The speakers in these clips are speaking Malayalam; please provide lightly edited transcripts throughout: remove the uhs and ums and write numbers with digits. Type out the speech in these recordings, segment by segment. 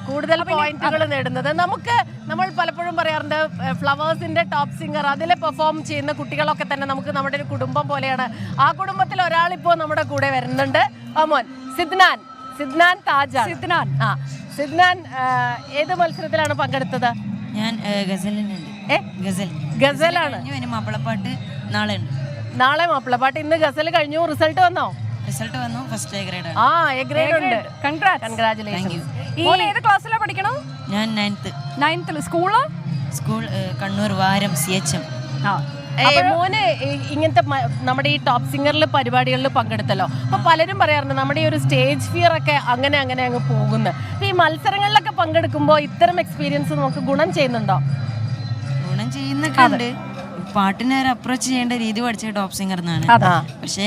കൂടുതൽ പോയിന്റുകൾ നേടുന്നത്. നമ്മൾ പലപ്പോഴും പറയാറുണ്ട് ഫ്ലവേഴ്സിന്റെ ടോപ്പ് സിംഗർ അതിൽ പെർഫോം ചെയ്യുന്ന കുട്ടികളൊക്കെ തന്നെ നമുക്ക് നമ്മുടെ ഒരു കുടുംബം പോലെയാണ്. ആ കുടുംബത്തിൽ ഒരാളിപ്പോ നമ്മുടെ കൂടെ വരുന്നുണ്ട്. മോൻ സിദ്നാൻ താജ. സിദ്നാൻ ഏത് മത്സരത്തിലാണ് പങ്കെടുത്തത്? ഞാൻ ഗസലാണ്. മാപ്പിളപ്പാട്ട് നാളെ മാപ്പിളപ്പാട്ട്. ഇന്ന് ഗസൽ കഴിഞ്ഞു. റിസൾട്ട് വന്നോ? റിസൾട്ട് വന്നു. First A grade. A grade ഉണ്ട്. കൺഗ്രാറ്റുലേഷൻസ്. ഏത് ക്ലാസ്സിലാ പഠിക്കണം? ഞാൻ 9th. സ്കൂൾ കണ്ണൂർ വാരം CHM. മോന് ഇങ്ങനത്തെ നമ്മുടെ ഈ ടോപ്പ് സിംഗറിൽ പരിപാടികളിൽ പങ്കെടുത്തല്ലോ. അപ്പൊ പലരും പറയാറുണ്ട് നമ്മുടെ ഈ ഒരു സ്റ്റേജ് ഫിയർ ഒക്കെ അങ്ങനെ അങ്ങ് പോകുന്നു. അപ്പൊ ഈ മത്സരങ്ങളിലൊക്കെ പങ്കെടുക്കുമ്പോൾ ഇത്തരം എക്സ്പീരിയൻസ് നമുക്ക് ഗുണം ചെയ്യുന്നുണ്ടോ? ഗുണം ചെയ്യുന്നൊക്കെ ഉണ്ട്. പാട്ടിനെ അപ്രോച്ച് ചെയ്യേണ്ട രീതി പഠിച്ച ടോപ്പ് സിംഗർ എന്നാണ്. പക്ഷേ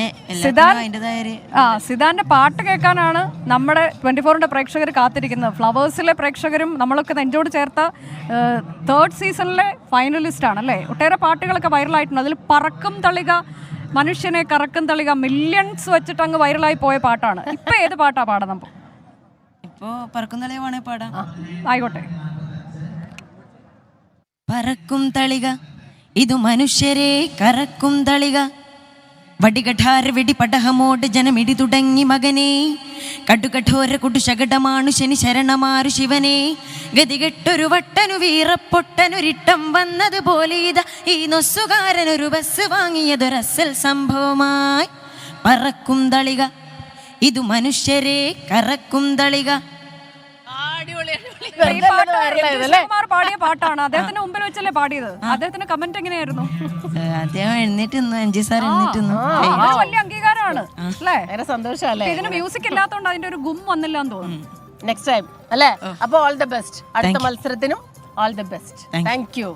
സിദ്ധാന്റെ പാട്ട് കേൾക്കാനാണ് നമ്മുടെ 24ന്റെ പ്രേക്ഷകർ കാത്തിരിക്കുന്നത്. ഫ്ലവേഴ്സിലെ പ്രേക്ഷകരും നമ്മളൊക്കെ നെഞ്ചോട് ചേർത്ത 3rd സീസണിലെ ഫൈനലിസ്റ്റ് ആണ് അല്ലേ. ഒട്ടേറെ പാട്ടുകളൊക്കെ വൈറലായിട്ടുണ്ട്. അതിൽ പറക്കും തളിക, മനുഷ്യനെ കറക്കും തളിക മില്യൺസ് വെച്ചിട്ട് അങ്ങ് വൈറലായി പോയ പാട്ടാണ്. ഇപ്പൊ ഏത് പാട്ടാ പാടാം നമുക്ക്? ഇപ്പോ പറക്കും തളിക വേണേ പാടാം. ആയിക്കോട്ടെ. പറക്കും തളിക ഇതു മനുഷ്യരെ കറക്കും തളിക, വടികഠാര വെടി പടഹമോട് ജനമിടി തുടങ്ങി മകനെ, കടുകഠോര കുടുശകടമാണു ശനി ശരണമാരു ശിവനെ, ഗതികെട്ടൊരു വട്ടനു വീറപ്പൊട്ടനൊരിട്ടം വന്നതുപോലെ ഇതാ ഈ നൊസ്സുകാരനൊരു ബസ് വാങ്ങിയതൊരസൽ സംഭവമായി. പറക്കും തളിക ഇതു മനുഷ്യരെ കറക്കും തളിക. പാടിയ പാട്ടാണ്. അദ്ദേഹത്തിന്റെ മുമ്പിൽ വെച്ചല്ലേ പാടിയത്. അദ്ദേഹത്തിന്റെ കമന്റ് എങ്ങനെയായിരുന്നു? അദ്ദേഹം എഴുന്നേറ്റ് 5 സാർ വലിയ അംഗീകാരമാണ് അല്ലേ. സന്തോഷമല്ലേ. ഇതിന് മ്യൂസിക് ഇല്ലാത്തതുകൊണ്ട് അതിന്റെ ഒരു ഗും വന്നില്ല എന്ന് തോന്നുന്നു. നെക്സ്റ്റ് ടൈം അല്ലേ. അപ്പൊ ഓൾ ദി ബെസ്റ്റ്. അടുത്ത മത്സരത്തിനും all the best. Thank you.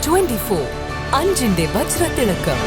24 അഞ്ചിന്റെ വജ്രത്തിളക്കം.